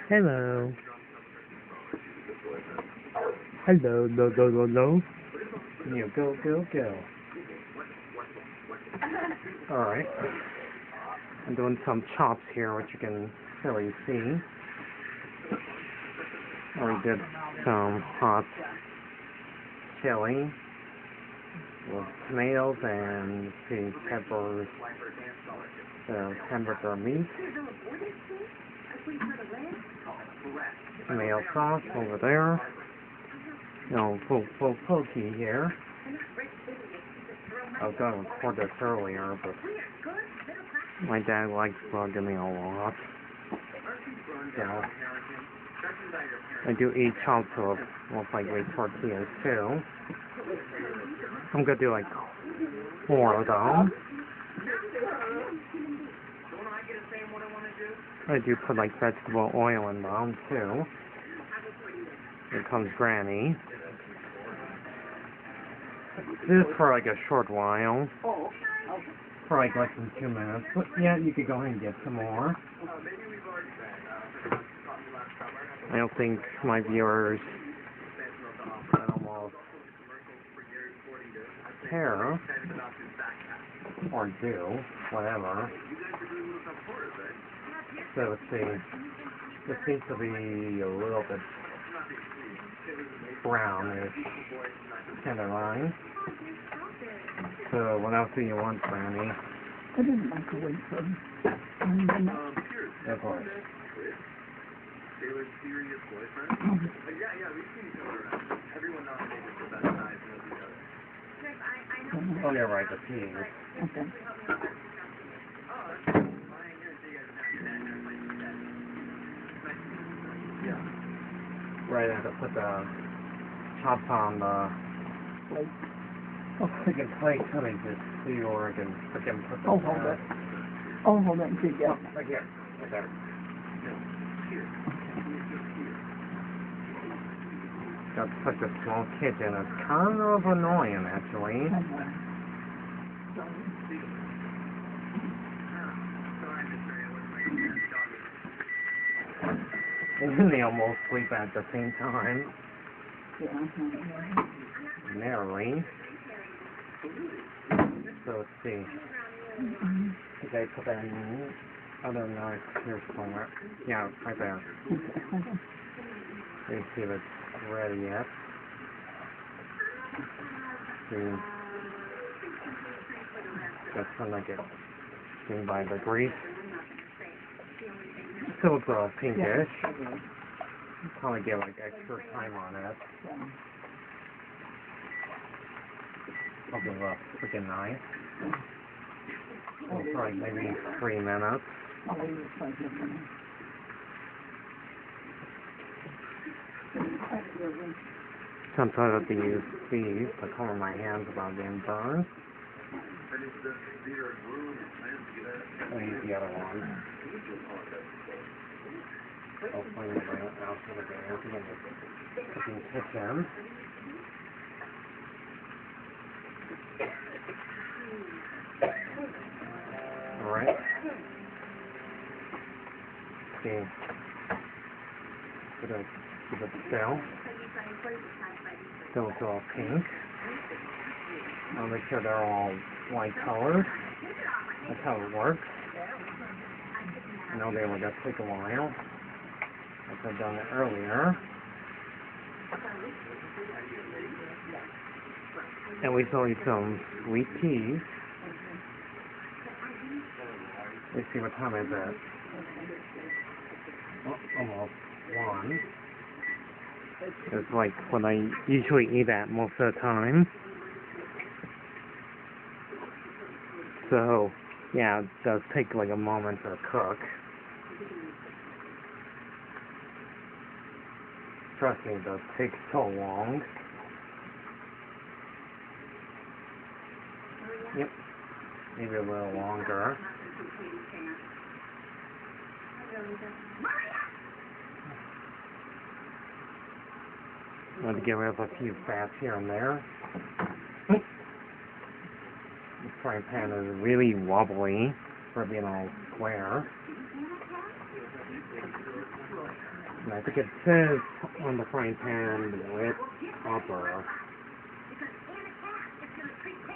Hello. Hello, no. You go. Alright. I'm doing some chops here, which you can clearly see. We did some hot chili with tomatoes and pink peppers, the hamburger meat, tomato sauce over there, pokey here. I was going to record this earlier, but my dad likes bugging me a lot. So I do eat chunks of most likely tortillas too. I'm gonna do like 4 of them. I do put like vegetable oil in them too. Here comes Granny. This is for like a short while. For like less than 2 minutes. But yeah, you could go ahead and get some more. I don't think my viewers almost care or do, whatever. So let's see. This seems to be a little bit brownish tenderloin. So what else do you want, Granny? I didn't microwave them. Of course. Taylor's serious boyfriend? Yeah, we've seen each other around. Everyone nominated for best size knows each other. Oh, yeah, right, the peas. Okay. Yeah. Right, I have to put the chops on the Plate. freaking plate so they just see where I can freaking put the Hold it. Hold it until you get it. Right here. Right there. Got such a small kitchen. It's kind of annoying, actually. And they almost sleep at the same time. Narrowly. So let's see. Did I put that in other knife here somewhere? Yeah, right there. Let's see if it's ready yet. See. That's when I get seen by the grease. Still it's a pinkish. Probably get like extra time on it. I'll give a freaking knife. It's like maybe 3 minutes. Sometimes I have to use these to cover my hands without getting burned. I'll use the other one. I'll find it right out for the day in the cooking kitchen. Alright. Okay. Give it still. Still it's all pink. I'll make sure they're all light colors. That's how it works. I know they will just take a while. Like I've done it earlier. And we saw some sweet peas. Let's see what time is it. Oh, almost 1. It's like what I usually eat at most of the time. So, yeah, it does take like a moment to cook. Trust me, it does take so long. Yep, maybe a little longer. I'm going to get rid of a few fats here and there. The frying pan is really wobbly. for being all square. And I think it says on the frying pan with copper.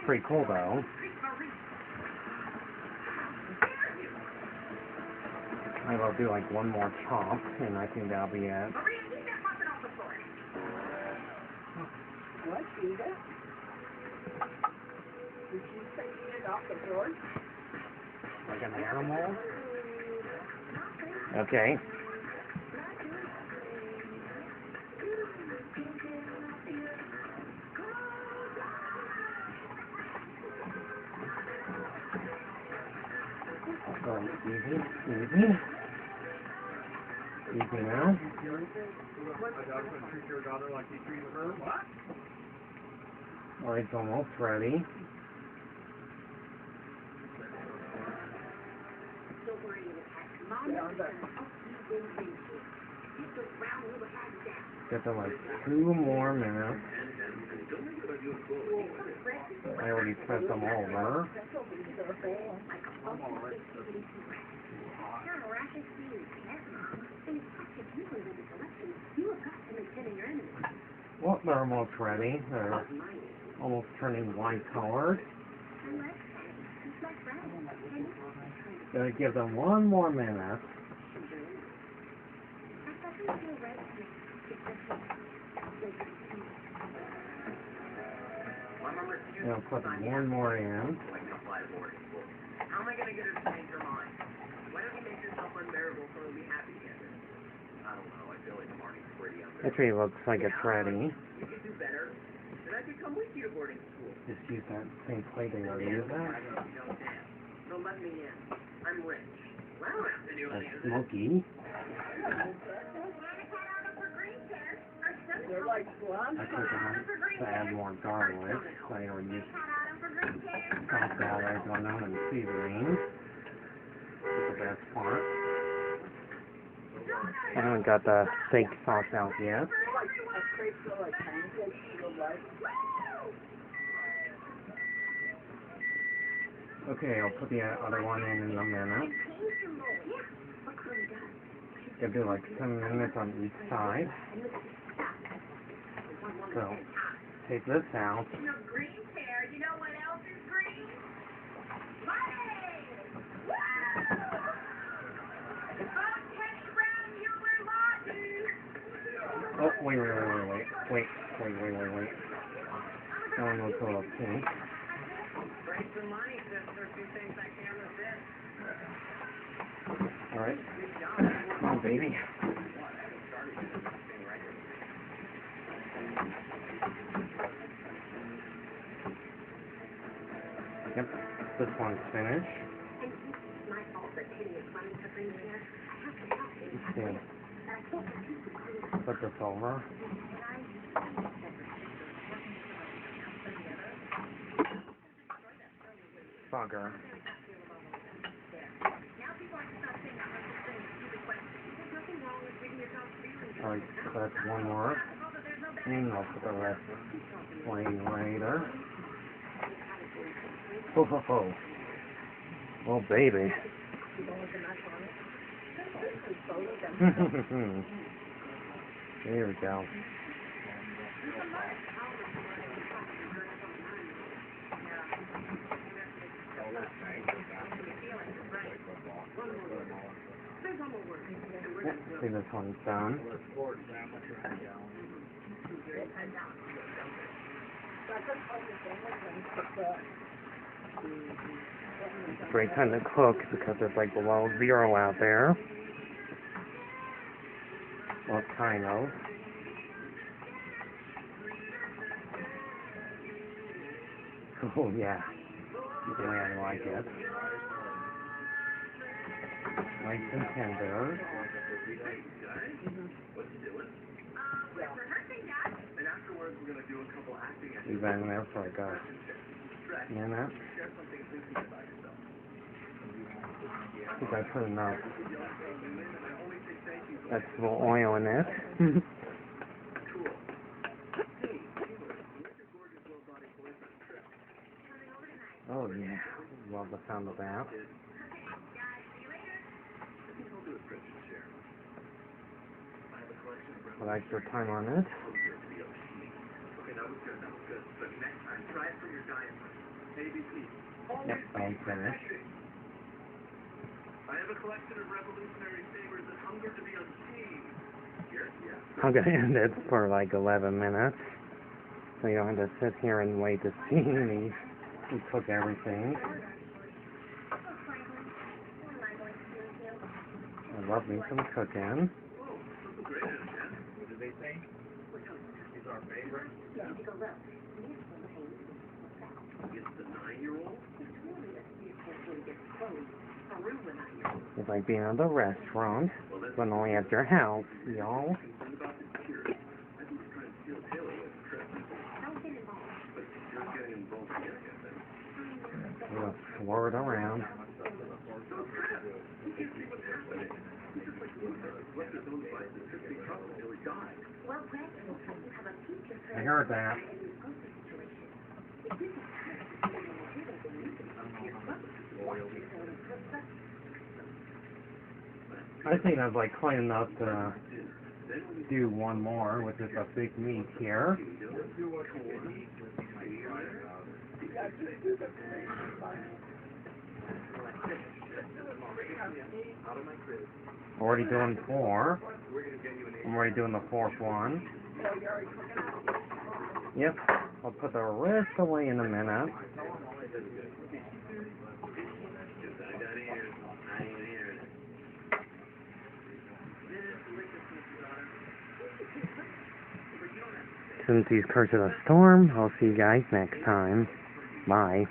Pretty cool though. Maybe I'll do like one more chop, and I think that'll be it. What, Rita? Did you take it off the board? Like an animal? Okay. Oh, easy, easy. Easy now. Alright, it's almost ready. Get to like 2 more minutes. I already sent them over. Well, they're almost ready. They're almost turning white colored. Gonna give them 1 more minute. And I'll put 1 more in. How am I going to get her to change her mind? Why don't you make yourself unbearable so we'll be happy together? I don't know. I feel like I'm already pretty unbearable. Actually, it looks like it's ready. You could do better. Then I could come with you to boarding school. Just use that same plate they already used that. So let me in. I'm rich. Well, I don't have to do That's anything. smoky. They're like blonde. I think I want to add more garlic. So I already used chopped garlic, lemon, and seasoning. That's the best part. I haven't got the steak sauce out yet. Like a crate full of pancakes, you like. Okay, I'll put the other one in a minute. Gonna do like 7 minutes on each side. So, take this out. You know, green hair, you know what else is green? Money! Woo! Oh, Kenny Brown, you were lucky! Oh, wait. That one looks a little pink. Bring some money, sister, if you think that camera fits. Alright. Come on, baby. Yep, this one's finished. Okay. Put this over. Bugger. Alright, so that's 1 more. And I'll put the rest plain later. Ho ho ho. Oh baby. There we go. Yep, see this one's done. It's a great time to cook because it's like below 0 out there. Well, kind of. Oh yeah, the way I like it. Nice and tender. What you doing? We're rehearsing, Dad. And afterwards, we're going to do a couple acting Leave that in there for like a minute. Share something interesting about yourself. I think I put enough vegetable oil in it. Cool. Hey, where's your gorgeous low-body boyfriend, Trip? Oh yeah, love the sound of that. subscription share. I have a collection of Put extra time on it. Okay, that was good, But next time, try it for your diet plan. ABC. Yep, I'm finished. I have a collection of revolutionary savers that hunger to be untamed. Here? Yeah. I'm gonna end it for like 11 minutes. So you don't have to sit here and wait to see me cook everything. I love me some cooking. What did they think? He's our favorite? It's the 9-year-old? It's like being at the restaurant, but only at your house, y'all. I'm gonna swirl it around. I heard that. I think I'd like clean enough to do one more, which is a big meat here. Already doing 4. I'm already doing the 4th one. Yep, I'll put the rest away in a minute. Since he's cursed with a storm, I'll see you guys next time. Bye.